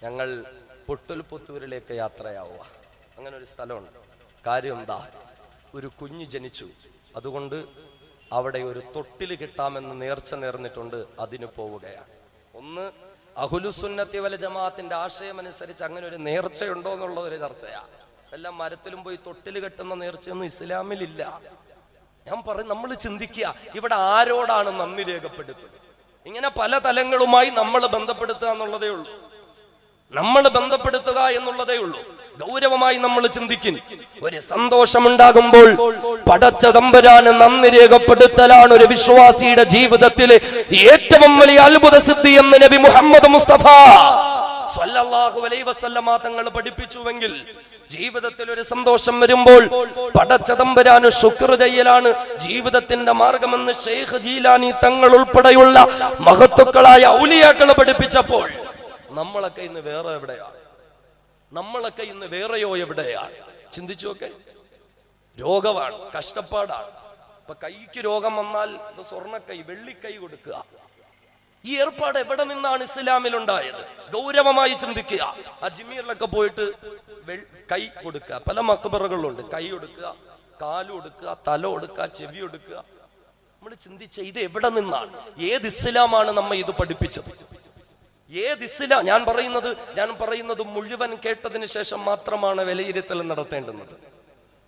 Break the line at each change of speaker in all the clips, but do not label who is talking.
ഞങ്ങൾ പൊട്ടുൽപുത്തൂരിലേക്ക് യാത്രയാവുക. അങ്ങനെ ഒരു സ്ഥലമുണ്ട്. കാര്യം എന്താ, ഒരു കുഞ്ഞ് ജനിച്ചു, അതുകൊണ്ട് അവിടെ ഒരു തൊട്ടിൽ കിട്ടാമെന്ന് നേർച്ച നേർന്നിട്ടുണ്ട്, അതിന് പോവുകയാണ്. ഒന്ന്, അഹ്ലുസുന്നത്തി വൽ ജമാഅത്തിന്റെ ആശയമനുസരിച്ച് അങ്ങനെ ഒരു നേർച്ചയുണ്ടോ എന്നുള്ള ഒരു ചർച്ചയാണ്. എല്ലാം മരത്തിലും പോയി തൊട്ടിൽ കെട്ടുന്ന നേർച്ചയൊന്നും ഇസ്ലാമിലില്ല. ഞാൻ പറയും, നമ്മൾ ചിന്തിക്കുക, ഇവിടെ ആരോടാണ് നന്ദി രേഖപ്പെടുത്തുന്നത്? ഇങ്ങനെ പല തലങ്ങളുമായി നമ്മൾ ബന്ധപ്പെടുത്തുക എന്നുള്ളതേ ഉള്ളൂ. ഗൗരവമായി നമ്മൾ ചിന്തിക്കും. ഒരു സന്തോഷമുണ്ടാകുമ്പോൾ പടച്ച തമ്പുരാന് നന്ദി രേഖപ്പെടുത്തലാണ് ഒരു വിശ്വാസിയുടെ ജീവിതത്തിലെ ഏറ്റവും വലിയ അത്ഭുത സിദ്ധി എന്ന് നബി മുഹമ്മദ് മുസ്തഫ സ്വല്ലല്ലാഹു അലൈഹി വസല്ലമ തങ്ങൾ പഠിപ്പിച്ചുവെങ്കിൽ, ജീവിതത്തിൽ ഒരു സന്തോഷം വരുമ്പോൾ പടച്ച തമ്പുരാന് ശുക്ർ ചെയ്യലാണ് ജീവിതത്തിന്റെ മാർഗമെന്ന് ശൈഖ് ജീലാനി തങ്ങൾ ഉൾപ്പെടെയുള്ള മഹത്തുക്കളായ ഔലിയാക്കൾ പഠിപ്പിച്ചപ്പോൾ നമ്മളൊക്കെ ഇന്ന് വേറെ എവിടെയാണ്? നമ്മളൊക്കെ ഇന്ന് വേറെയോ എവിടെയാണ്? ചിന്തിച്ചു നോക്കെ. രോഗമാണ്, കഷ്ടപ്പാടാണ്. ഇപ്പൊ കൈക്ക് രോഗം വന്നാൽ സ്വർണ്ണക്കൈ, വെള്ളിക്കൈ കൊടുക്കുക. ഈ ഏർപ്പാട് എവിടെ നിന്നാണ് ഇസ്ലാമിൽ ഉണ്ടായത്? ഗൗരവമായി ചിന്തിക്കുക. അജ്മീറിലൊക്കെ പോയിട്ട് കൈ കൊടുക്കുക. പല മക്ബറകളുണ്ട്. കൈ കൊടുക്കുക, കാല് കൊടുക്കുക, തല കൊടുക്കുക, ചെവി കൊടുക്കുക. നമ്മൾ ചിന്തിച്ച ഇത് എവിടെ നിന്നാണ്? ഏത് ഇസ്ലാമാണ് നമ്മെ ഇത് പഠിപ്പിച്ചത്? ഏത് ഇസ്ലാം? ഞാൻ പറയുന്നത് മുഴുവൻ കേട്ടതിന് ശേഷം മാത്രമാണ് വിലയിരുത്തൽ നടത്തേണ്ടുന്നത്.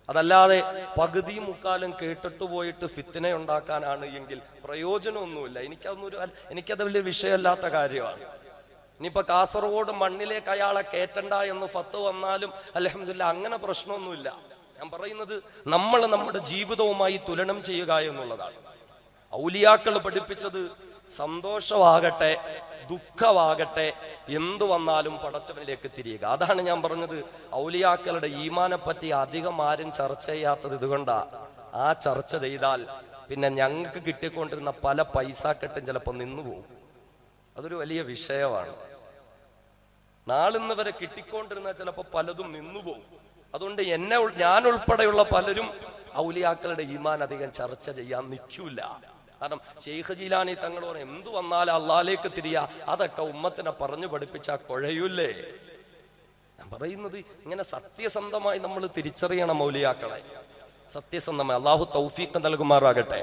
അതല്ലാതെ പകുതി മുക്കാലും കേട്ടിട്ട് പോയിട്ട് ഫിത്ന ഉണ്ടാക്കാനാണ് എങ്കിൽ പ്രയോജനമൊന്നുമില്ല. എനിക്കത് വലിയ വിഷയമല്ലാത്ത കാര്യമാണ്. ഇനിയിപ്പോ കാസർഗോഡ് മണ്ണിലേക്ക് അയാളെ കയറ്റണ്ട എന്ന് ഫത്ത് വന്നാലും അൽഹംദുലില്ലാഹ് അങ്ങനെ പ്രശ്നമൊന്നുമില്ല. ഞാൻ പറയുന്നത് നമ്മൾ നമ്മുടെ ജീവിതവുമായി തുലനം ചെയ്യുക എന്നുള്ളതാണ്. ഔലിയാക്കൾ പഠിപ്പിച്ചത് സന്തോഷമാകട്ടെ ദുഃഖമാകട്ടെ എന്തു വന്നാലും പടച്ചവനിലേക്ക് തിരിയുക. അതാണ് ഞാൻ പറഞ്ഞത്. ഔലിയാക്കളുടെ ഈമാനെ പറ്റി അധികം ആരും ചർച്ച ചെയ്യാത്തത് ഇതുകൊണ്ടാ. ആ ചർച്ച ചെയ്താൽ പിന്നെ ഞങ്ങൾക്ക് കിട്ടിക്കൊണ്ടിരുന്ന പല പൈസക്കെട്ടും ചിലപ്പോൾ നിന്നുപോകും. അതൊരു വലിയ വിഷയമാണ്. നാളിന്ന് വരെ കിട്ടിക്കൊണ്ടിരുന്ന ചിലപ്പോൾ പലതും നിന്നുപോകും. അതുകൊണ്ട് ഞാൻ ഉൾപ്പെടെയുള്ള പലരും ഔലിയാക്കളുടെ ഈമാൻ അധികം ചർച്ച ചെയ്യാൻ നിൽക്കൂല. കാരണം ശൈഖ് ജീലാനി തങ്ങൾ പറഞ്ഞു, എന്തു വന്നാലും അള്ളാഹിലേക്ക് തിരിയാ, അതൊക്കെ ഉമ്മത്തിനെ പറഞ്ഞു പഠിപ്പിച്ച കുഴയൂല്ലേ? ഞാൻ പറയുന്നത് ഇങ്ങനെ സത്യസന്ധമായി നമ്മൾ തിരിച്ചറിയണം ഔലിയാക്കളെ. സത്യസന്ധമായി അള്ളാഹു തൗഫീഖ് നൽകുമാറാകട്ടെ.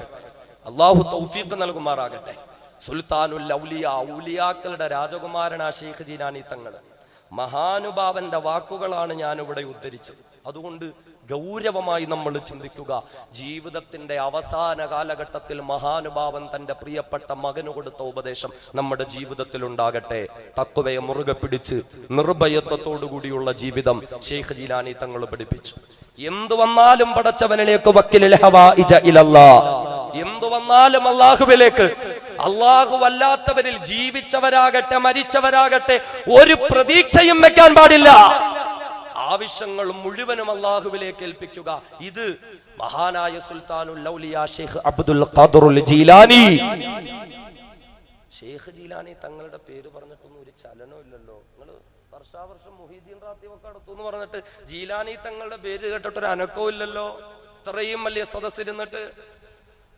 സുൽത്താനുൽ ഔലിയ, ഔലിയാക്കളുടെ രാജകുമാരനാ ശൈഖ് ജീലാനി തങ്ങൾ. മഹാനുഭാവന്റെ വാക്കുകളാണ് ഞാൻ ഇവിടെ ഉദ്ധരിച്ചത്. അതുകൊണ്ട് ഗൗരവമായി നമ്മൾ ചിന്തിക്കുക. ജീവിതത്തിന്റെ അവസാന കാലഘട്ടത്തിൽ മഹാനുഭാവൻ തന്റെ പ്രിയപ്പെട്ട മകന് കൊടുത്ത ഉപദേശം നമ്മുടെ ജീവിതത്തിൽ ഉണ്ടാകട്ടെ. തഖ്വയെ മുറുകെ പിടിച്ച് നിർഭയത്വത്തോടുകൂടിയുള്ള ജീവിതം ശൈഖ് ജീലാനി തങ്ങൾ പഠിപ്പിച്ചു. എന്തു വന്നാലും പടച്ചവനിലേക്ക് വക്കിലിൽ ഹവായിജ ഇലല്ലാഹ്, എന്തു വന്നാലും അല്ലാഹുവിലേക്ക്. അല്ലാഹു അല്ലാത്തവരിൽ ജീവിച്ചവരാകട്ടെ മരിച്ചവരാകട്ടെ ഒരു പ്രതീക്ഷയും വെക്കാൻ പാടില്ല. ആവശ്യങ്ങൾ മുഴുവനും അല്ലാഹുവിലേക്ക് ഏൽപ്പിക്കുക. ഇത് മഹാനായ സുൽത്താനുൽ ഔലിയ ശൈഖ് അബ്ദുൽ ഖാദിറുൽ ജീലാനി. ശൈഖ് ജീലാനി തങ്ങളുടെ പേര് പറഞ്ഞിട്ടൊന്നും ഒരു ചലനവും ഇല്ലല്ലോ. നിങ്ങൾ വർഷാവർഷം മുഹീദ്ദീൻ റാത്തീബൊക്കെ നടത്തും എന്ന് പറഞ്ഞിട്ട് ജീലാനി തങ്ങളുടെ പേര് കേട്ടിട്ടൊരു അനക്കവും ഇല്ലല്ലോ. ഇത്രയും വലിയ സദസ്സിരുന്നിട്ട്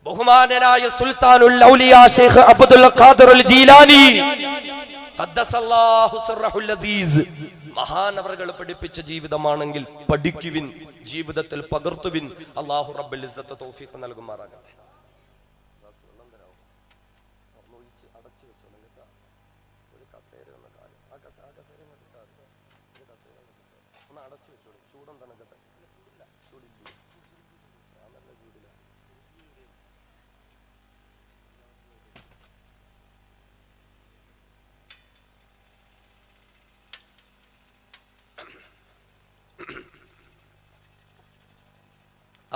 ബഹുമാനനായ സുൽത്താനുൽ ഔലിയ ശൈഖ് അബ്ദുൽ ഖാദിറുൽ ജീലാനി ഖദ്ദസല്ലാഹു സിർറഹുൽ അസീസ് മഹാനവറുകൾ പഠിപ്പിച്ച ജീവിതമാണെങ്കിൽ പഠിക്കുവിൻ, ജീവിതത്തിൽ പകർത്തുവിൻ. അല്ലാഹു റബ്ബുൽ ഇസ്സത്ത് തൗഫീഖ് നൽകുമാറാകട്ടെ.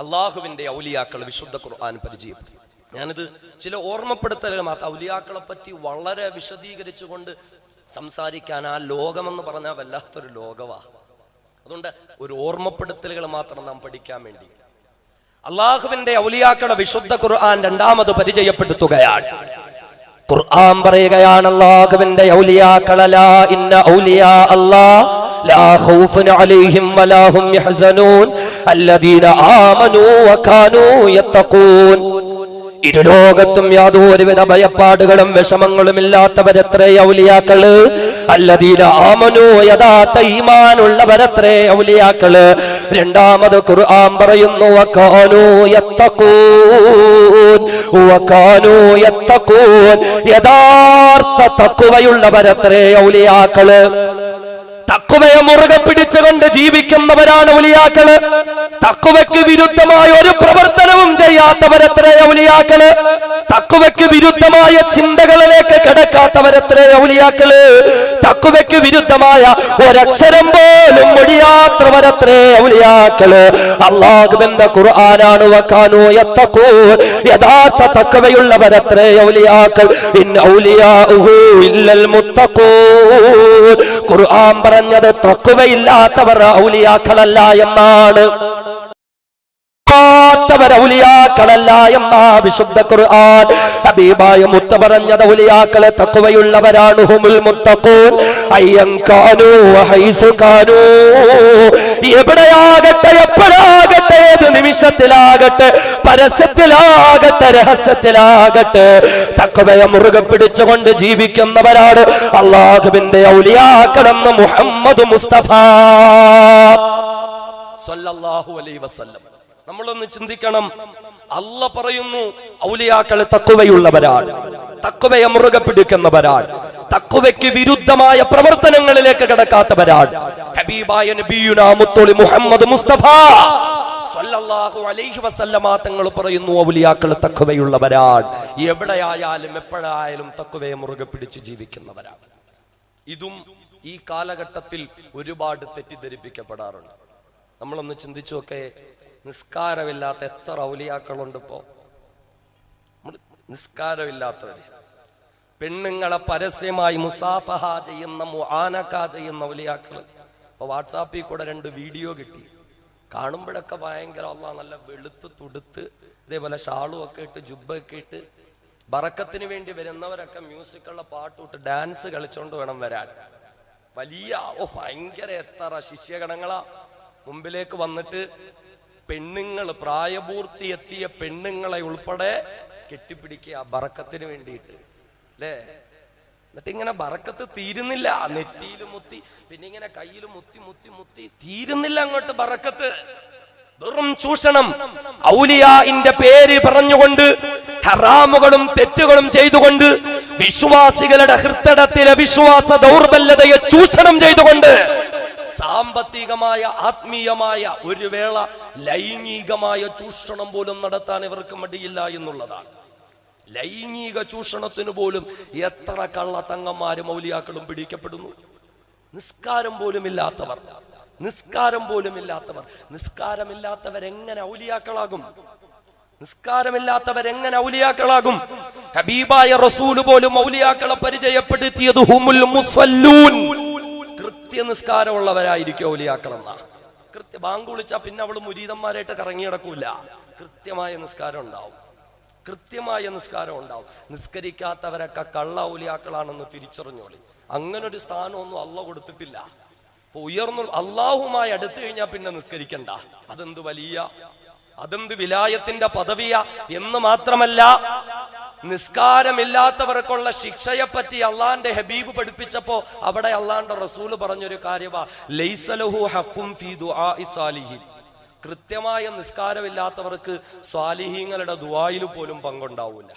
അള്ളാഹുവിന്റെ ഔലിയാക്കൾ വിശുദ്ധ ഖുർആൻ പരിചയപ്പെടുത്തി. ഞാനിത് ചില ഓർമ്മപ്പെടുത്തലുകൾ മാത്രം. ഔലിയാക്കളെ പറ്റി വളരെ വിശദീകരിച്ചുകൊണ്ട് സംസാരിക്കാൻ ആ ലോകമെന്ന് പറഞ്ഞാൽ വല്ലാത്തൊരു ലോകവാ. അതുകൊണ്ട് ഒരു ഓർമ്മപ്പെടുത്തലുകൾ മാത്രം നാം പഠിക്കാൻ വേണ്ടി അള്ളാഹുവിന്റെ ഔലിയാക്കളെ വിശുദ്ധ ഖുർആൻ രണ്ടാമത് പരിചയപ്പെടുത്തുകയാണ്. ഖുർആൻ പറയുകയാണ്, അല്ലാഹുവിന്റെ ഔലിയാക്കളെ ലാ ഇന്ന ഔലിയാ അല്ലാഹ് ലാ ഖൗഫുൻ അലൈഹിം വലാ ഹും യഹ്സനൂൻ അല്ലദീന ആമനൂ വകാനൂ യത്തഖൂൻ. ഇരുലോകത്തും യാതൊരുവിധ ഭയപ്പാടുകളും വിഷമങ്ങളും ഇല്ലാത്തവരത്രേ ഔലിയാക്കള്. അല്ലദീന ആമനൂ, യഥാർത്ഥ ഈമാനുള്ളവരത്രേ ഔലിയാക്കള്. രണ്ടാമത് ഖുർആൻ പറയുന്നു വകാനൂ യത്തഖൂൻ, വകാനൂ യത്തഖൂൻ, യഥാർത്ഥ തഖ്വയുള്ളവരത്രേ ഔലിയാക്കള്. തഖ്വയെ മുറുകെ പിടിച്ചുകൊണ്ട് ജീവിക്കുന്നവരാണ് ഔലിയാക്കള്. തഖ്വയ്ക്ക് വിരുദ്ധമായ ഒരു പ്രവർത്തനവും ചെയ്യാത്തവരത്രേ ഔലിയാക്കള്. തഖ്വയ്ക്ക് വിരുദ്ധമായ ചിന്തകളിലേക്ക് കിടക്കാത്തവരത്രേ ഔലിയാക്കള്. തഖ്വയ്ക്ക് വിരുദ്ധമായ ഒരക്ഷരം പോലും മൊഴിയാത്തവരത്രേ ഔലിയാക്കള്. അല്ലാഹുവിന്റെ ഖുർആനാണ് വകാനൂ യത്തഖൂൻ, യഥാർത്ഥ തഖ്വയുള്ളവരത്രേ ഔലിയാക്കൾ. ഇന്ന ഔലിയാഉഹു ഇല്ലൽ മുത്തഖൂൻ. ഖുർആൻ പറഞ്ഞത് തഖ്വയില്ലാത്തവർ ഔലിയാക്കളല്ല എന്നാണ്. ഔലിയാക്കളല്ല എന്ന വിശുദ്ധ ഖുർആൻ. ഹബീബായ മുത്ത പറഞ്ഞത് ഔലിയാക്കളെ തഖ്വയുള്ളവരാണ്. ഹുമുൽ മുത്തഖൂൻ അയ്യൻ കാനൂ വഹൈസു കാനൂ. എവിടെയാകട്ടെ, എപ്പോഴാകട്ടെ, ഏത് നിമിഷത്തിലാകട്ടെ, പരസ്യത്തിലാകട്ടെ, രഹസ്യത്തിലാകട്ടെ, തഖ്വയെ മുറുകെ പിടിച്ചുകൊണ്ട് ജീവിക്കുന്നവരാണ് അല്ലാഹുവിന്റെ ഔലിയാക്കളെന്ന് മുഹമ്മദ് മുസ്തഫ സ്വല്ലല്ലാഹു അലൈഹി വസല്ലം. നമ്മളൊന്ന് ചിന്തിക്കണം. അല്ലാഹ് പറയുന്നു ഔലിയാക്കള് തഖ്വയുള്ളവരാണ്, തഖ്വയെ മുറുകെ പിടിക്കുന്നവരാണ്, തഖ്വയ്ക്ക് വിരുദ്ധമായ പ്രവർത്തനങ്ങളിലേക്ക് കടക്കാത്തവരാണ്. ഹബീബായ നബിയുനാ മുത്തോളി മുഹമ്മദ് മുസ്തഫ സ്വല്ലല്ലാഹു അലൈഹി വസല്ലമ തങ്ങൾ പറയുന്നു ഔലിയാക്കള് തഖ്വയുള്ളവരാണ്. എവിടെയായാലും എപ്പോഴായാലും തഖ്വയെ മുറുകെ പിടിച്ച് ജീവിക്കുന്നവരാണ്. ഇതും ഈ കാലഘട്ടത്തിൽ ഒരുപാട് തെറ്റിദ്ധരിപ്പിക്കപ്പെടാറുണ്ട്. നമ്മളൊന്ന് ചിന്തിച്ചു നോക്കെ, നിസ്കാരമില്ലാത്ത എത്ര ഔലിയാക്കളുണ്ട് ഇപ്പോ? നിസ്കാരമില്ലാത്തവര്, പെണ്ണുങ്ങളെ പരസ്യമായി മുസാഫഹ ചെയ്യുന്ന, മുആനക ചെയ്യുന്ന ഔലിയാക്കള്. ഇപ്പൊ വാട്സാപ്പിൽ കൂടെ 2 വീഡിയോ കിട്ടി. കാണുമ്പോഴൊക്കെ ഭയങ്കര അല്ലാഹ് നല്ല വെളുത്ത് തുടുത്ത് ഇതേപോലെ ഷാളും ഒക്കെ ഇട്ട് ജുബ്ബൊക്കെ ഇട്ട് ബറക്കത്തിന് വേണ്ടി വരുന്നവരൊക്കെ മ്യൂസിക്കുള്ള പാട്ടിട്ട് ഡാൻസ് കളിച്ചോണ്ട് വേണം വരാൻ. വലിയ ഭയങ്കര എത്ര ശിഷ്യഗണങ്ങളാ മുമ്പിലേക്ക് വന്നിട്ട് പെണ്ണുങ്ങൾ, പ്രായപൂർത്തി എത്തിയ പെണ്ണുങ്ങളെ ഉൾപ്പെടെ കെട്ടിപ്പിടിക്കുക ബറക്കത്തിന് വേണ്ടിയിട്ട്, അല്ലേ? എന്നിട്ട് ഇങ്ങനെ ബറക്കത്ത് തീരുന്നില്ല. നെറ്റിയിലും മുത്തി, പിന്നെ ഇങ്ങനെ കയ്യിലും മുത്തി മുത്തി മുത്തി തീരുന്നില്ല അങ്ങോട്ട് ബറക്കത്ത്. വെറും ചൂഷണം. ഔലിയാഇന്റെ പേര് പറഞ്ഞുകൊണ്ട് ഹറാമുകളും തെറ്റുകളും ചെയ്തുകൊണ്ട് വിശ്വാസികളുടെ ഹൃദയത്തിലെ വിശ്വാസ ദൗർബല്യതയെ ചൂഷണം ചെയ്തുകൊണ്ട് സാമ്പത്തികമായ, ആത്മീയമായ, ഒരു വേള ലൈംഗികമായ ചൂഷണം പോലും നടത്താൻ ഇവർക്ക് മടിയില്ല എന്നുള്ളതാണ്. ലൈംഗിക ചൂഷണത്തിന് പോലും എത്ര കള്ളത്തങ്ങന്മാരും ഔലിയാക്കളും പിടിക്കപ്പെടുന്നു. നിസ്കാരം പോലും ഇല്ലാത്തവർ, നിസ്കാരം പോലും ഇല്ലാത്തവർ, നിസ്കാരമില്ലാത്തവരെങ്ങനെ ഔലിയാക്കളാകും? നിസ്കാരമില്ലാത്തവരെങ്ങനെ ഔലിയാക്കളാകും? ഹബീബായ റസൂല് പോലും ഔലിയാക്കളെ പരിചയപ്പെടുത്തിയത് ഹുമുൽ മുസല്ലൂൻ, കൃത്യനിസ്കാരമുള്ളവരായിരിക്കും ഔലിയാക്കളെന്നാ. ബാങ്ക് വിളിച്ചാ പിന്നെ അവള് മുരീദന്മാരായിട്ട് കറങ്ങി കിടക്കൂല. കൃത്യമായ നിസ്കാരം ഉണ്ടാവും, കൃത്യമായ നിസ്കാരം ഉണ്ടാവും. നിസ്കരിക്കാത്തവരൊക്കെ കള്ള ഔലിയാക്കളാണെന്ന് തിരിച്ചറിഞ്ഞോളി. അങ്ങനൊരു സ്ഥാനമൊന്നും അള്ളാഹ് കൊടുത്തിട്ടില്ല. ഇപ്പൊ ഉയർന്നു അള്ളാഹുമായി അടുത്തു കഴിഞ്ഞാൽ പിന്നെ നിസ്കരിക്കണ്ട. അതെന്ത് വലിയ, അതെന്ത് വിലായത്തിന്റെ പദവിയ എന്ന് മാത്രമല്ല, നിസ്കാരമില്ലാത്തവർക്കുള്ള ശിക്ഷയെ പറ്റി അള്ളാന്റെ ഹബീബ് പഠിപ്പിച്ചപ്പോ അവിടെ അള്ളാന്റെ റസൂല് പറഞ്ഞൊരു കാര്യവാ, ലൈസ ലഹു ഹഖ്ഖുൻ ഫീ ദുആഇ സാലിഹീൻ. കൃത്യമായ നിസ്കാരമില്ലാത്തവർക്ക് സാലിഹീങ്ങളുടെ ദുആയിൽ പോലും പങ്കുണ്ടാവൂല.